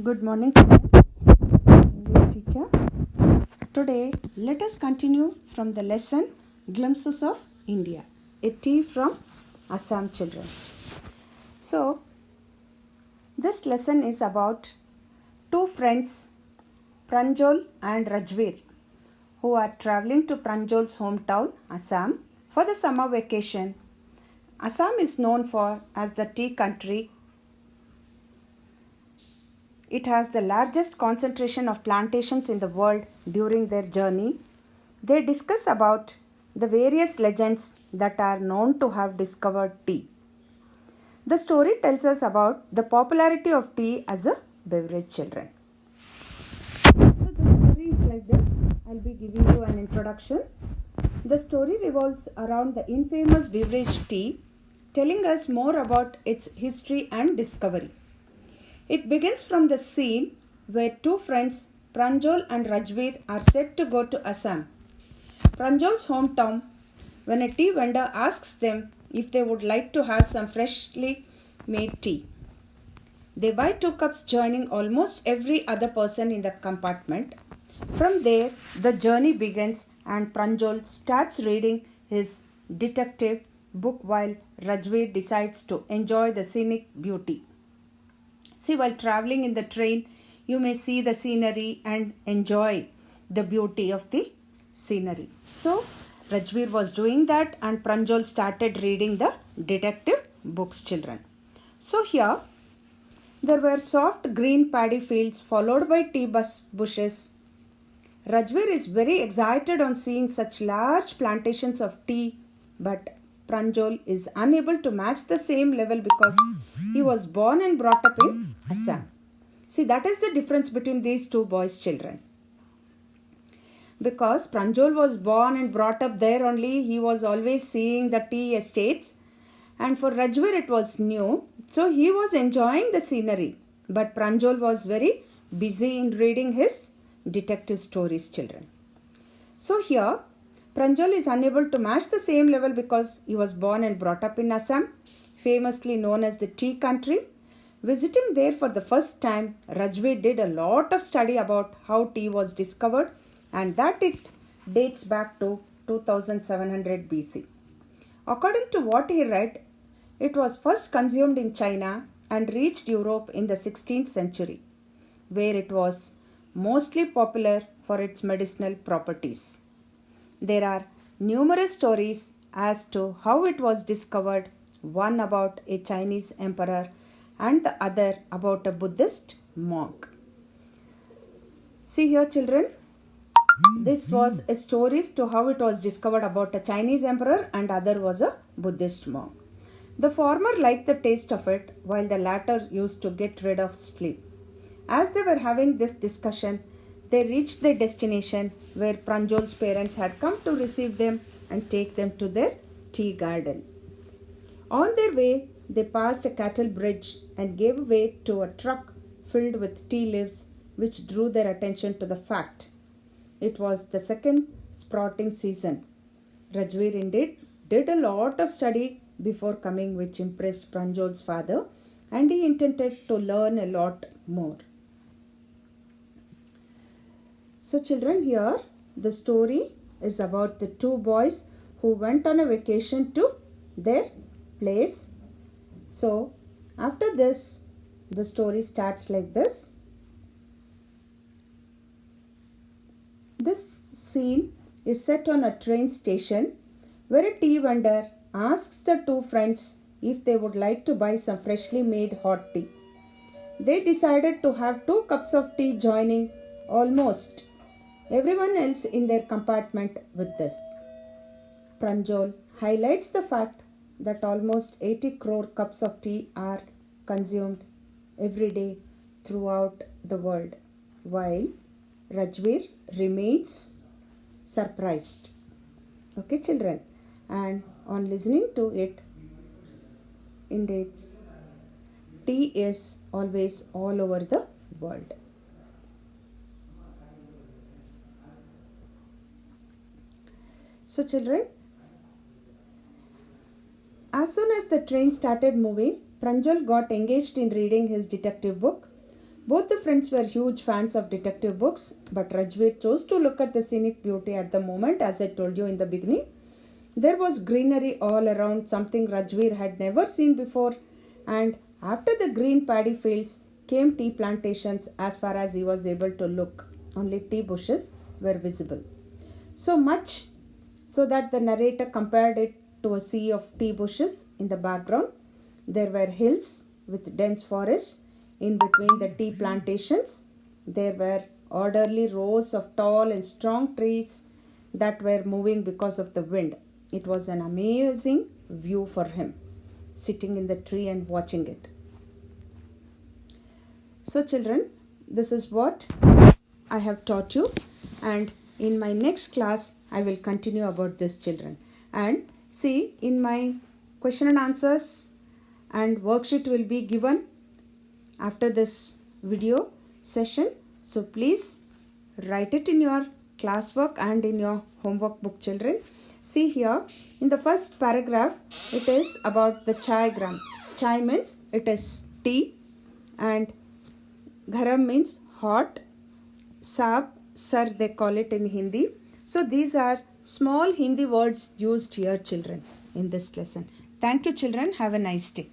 Good morning, English teacher. Today, let us continue from the lesson Glimpses of India, a tea from Assam children. So, this lesson is about two friends, Pranjol and Rajveer, who are traveling to Pranjol's hometown, Assam, for the summer vacation. Assam is known for as the tea country. It has the largest concentration of plantations in the world. During their journey, they discuss about the various legends that are known to have discovered tea. The story tells us about the popularity of tea as a beverage, children. So the story is like this. I'll be giving you an introduction. The story revolves around the infamous beverage tea, telling us more about its history and discovery. It begins from the scene where two friends, Pranjol and Rajveer, are set to go to Assam, Pranjol's hometown, when a tea vendor asks them if they would like to have some freshly made tea. They buy 2 cups, joining almost every other person in the compartment. From there, the journey begins, and Pranjol starts reading his detective book while Rajveer decides to enjoy the scenic beauty. See, while traveling in the train, you may see the scenery and enjoy the beauty of the scenery. So, Rajveer was doing that, and Pranjol started reading the detective books, children. So, here there were soft green paddy fields followed by tea bushes. Rajveer is very excited on seeing such large plantations of tea, but Pranjol is unable to match the same level because he was born and brought up in Assam. See, that is the difference between these two boys' children. Because Pranjol was born and brought up there only, he was always seeing the tea estates, and for Rajveer it was new, so he was enjoying the scenery. But Pranjol was very busy in reading his detective stories, children. So here, Pranjal is unable to match the same level because he was born and brought up in Assam, famously known as the tea country. Visiting there for the first time, Rajveer did a lot of study about how tea was discovered, and that it dates back to 2700 BC. According to what he read, it was first consumed in China and reached Europe in the 16th century, where it was mostly popular for its medicinal properties. There are numerous stories as to how it was discovered, one about a Chinese emperor and the other about a Buddhist monk. See here, children, this was a story to how it was discovered about a Chinese emperor and other was a Buddhist monk. The former liked the taste of it while the latter used to get rid of sleep. As they were having this discussion, they reached their destination where Pranjol's parents had come to receive them and take them to their tea garden. On their way, they passed a cattle bridge and gave way to a truck filled with tea leaves, which drew their attention to the fact. It was the second sprouting season. Rajveer indeed did a lot of study before coming, which impressed Pranjol's father, and he intended to learn a lot more. So, children, here the story is about the two boys who went on a vacation to their place. So, after this, the story starts like this. This scene is set on a train station where a tea vendor asks the two friends if they would like to buy some freshly made hot tea. They decided to have 2 cups of tea, joining almost everyone else in their compartment with this. Pranjol highlights the fact that almost 80 crore cups of tea are consumed every day throughout the world, while Rajveer remains surprised. Okay, children, and on listening to it, indeed, tea is always all over the world. So, children, as soon as the train started moving, Pranjal got engaged in reading his detective book. Both the friends were huge fans of detective books, but Rajveer chose to look at the scenic beauty at the moment, as I told you in the beginning. There was greenery all around, something Rajveer had never seen before, and after the green paddy fields came tea plantations as far as he was able to look. Only tea bushes were visible. So much so that the narrator compared it to a sea of tea bushes in the background. There were hills with dense forests in between the tea plantations. There were orderly rows of tall and strong trees that were moving because of the wind. It was an amazing view for him, sitting in the tree and watching it. So children, this is what I have taught you, and in my next class I will continue about this, children. And see, in my question and answers and worksheet will be given after this video session. So please write it in your classwork and in your homework book, children. See here, in the first paragraph, it is about the chai gram. Chai means it is tea, and garam means hot. Saab, sir, they call it in Hindi. So these are small Hindi words used here, children, in this lesson. Thank you, children. Have a nice day.